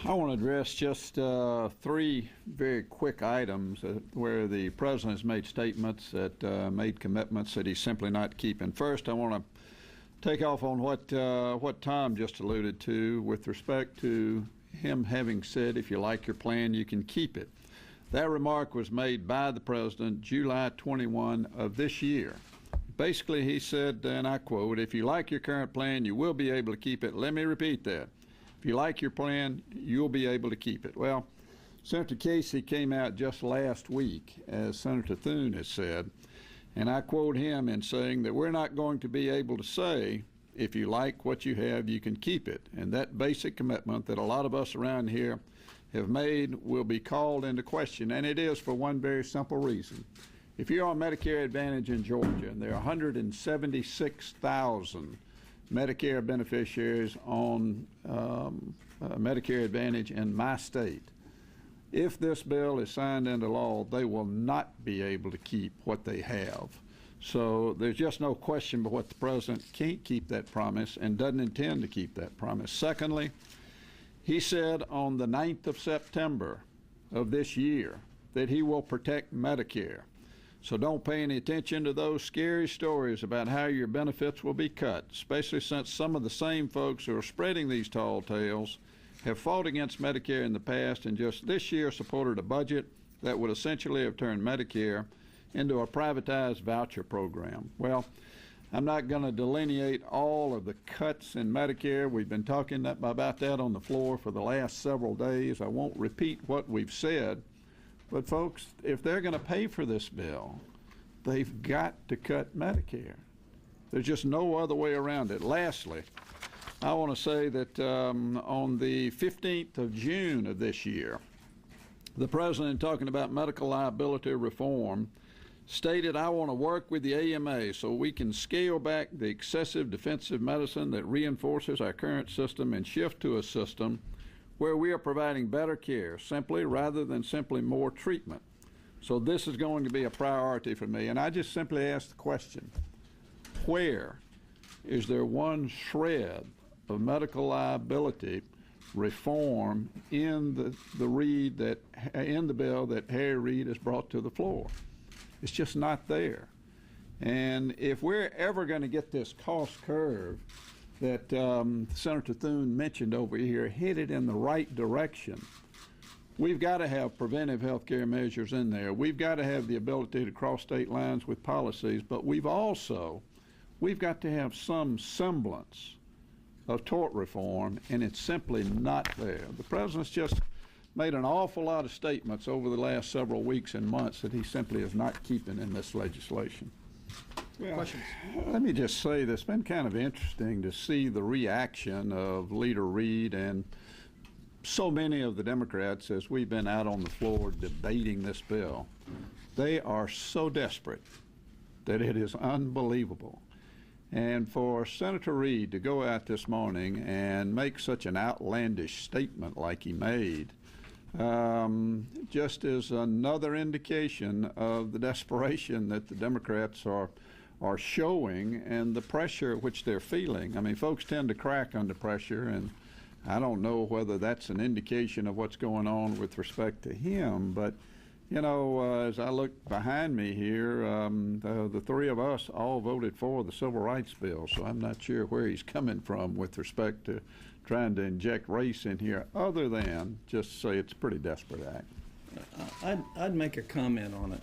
I want to address just three very quick items where the president has made statements that made commitments that he's simply not keeping. First, I want to take off on what Tom just alluded to with respect to him having said, if you like your plan, you can keep it. That remark was made by the president July 21 of this year. Basically, he said, and I quote, if you like your current plan, you will be able to keep it. Let me repeat that. If you like your plan, you'll be able to keep it. Well, Senator Casey came out just last week, as Senator Thune has said, and I quote him in saying that we're not going to be able to say, if you like what you have, you can keep it. And that basic commitment that a lot of us around here have made will be called into question, and it is for one very simple reason. If you're on Medicare Advantage in Georgia, and there are 176,000 Medicare beneficiaries on Medicare Advantage in my state, if this bill is signed into law, they will not be able to keep what they have. So there's just no question but what the president can't keep that promise and doesn't intend to keep that promise. Secondly, he said on the 9th of September of this year that he will protect Medicare. So don't pay any attention to those scary stories about how your benefits will be cut, especially since some of the same folks who are spreading these tall tales have fought against Medicare in the past and just this year supported a budget that would essentially have turned Medicare into a privatized voucher program. Well, I'm not going to delineate all of the cuts in Medicare. We've been talking about that on the floor for the last several days. I won't repeat what we've said. But folks, if they're going to pay for this bill, they've got to cut Medicare. There's just no other way around it. Lastly, I want to say that on the 15th of June of this year, the president, talking about medical liability reform, stated, I want to work with the AMA so we can scale back the excessive defensive medicine that reinforces our current system and shift to a system where we are providing better care, simply rather than simply more treatment. So this is going to be a priority for me. And I just simply ask the question, where is there one shred of medical liability reform in the bill that Harry Reid has brought to the floor? It's just not there. And if we're ever going to get this cost curve that Senator Thune mentioned over here headed in the right direction, we've got to have preventive health care measures in there. We've got to have the ability to cross state lines with policies, but we've got to have some semblance of tort reform, and it's simply not there. The president's just made an awful lot of statements over the last several weeks and months that he simply is not keeping in this legislation. Well, questions? Let me just say that it's been kind of interesting to see the reaction of Leader Reid and so many of the Democrats as we've been out on the floor debating this bill. They are so desperate that it is unbelievable. And for Senator Reid to go out this morning and make such an outlandish statement like he made just is another indication of the desperation that the Democrats are showing and the pressure which they're feeling. I mean, folks tend to crack under pressure, and I don't know whether that's an indication of what's going on with respect to him, but you know, as I look behind me here, the three of us all voted for the Civil Rights Bill, so I'm not sure where he's coming from with respect to trying to inject race in here, other than just say it's a pretty desperate act. I'd make a comment on it.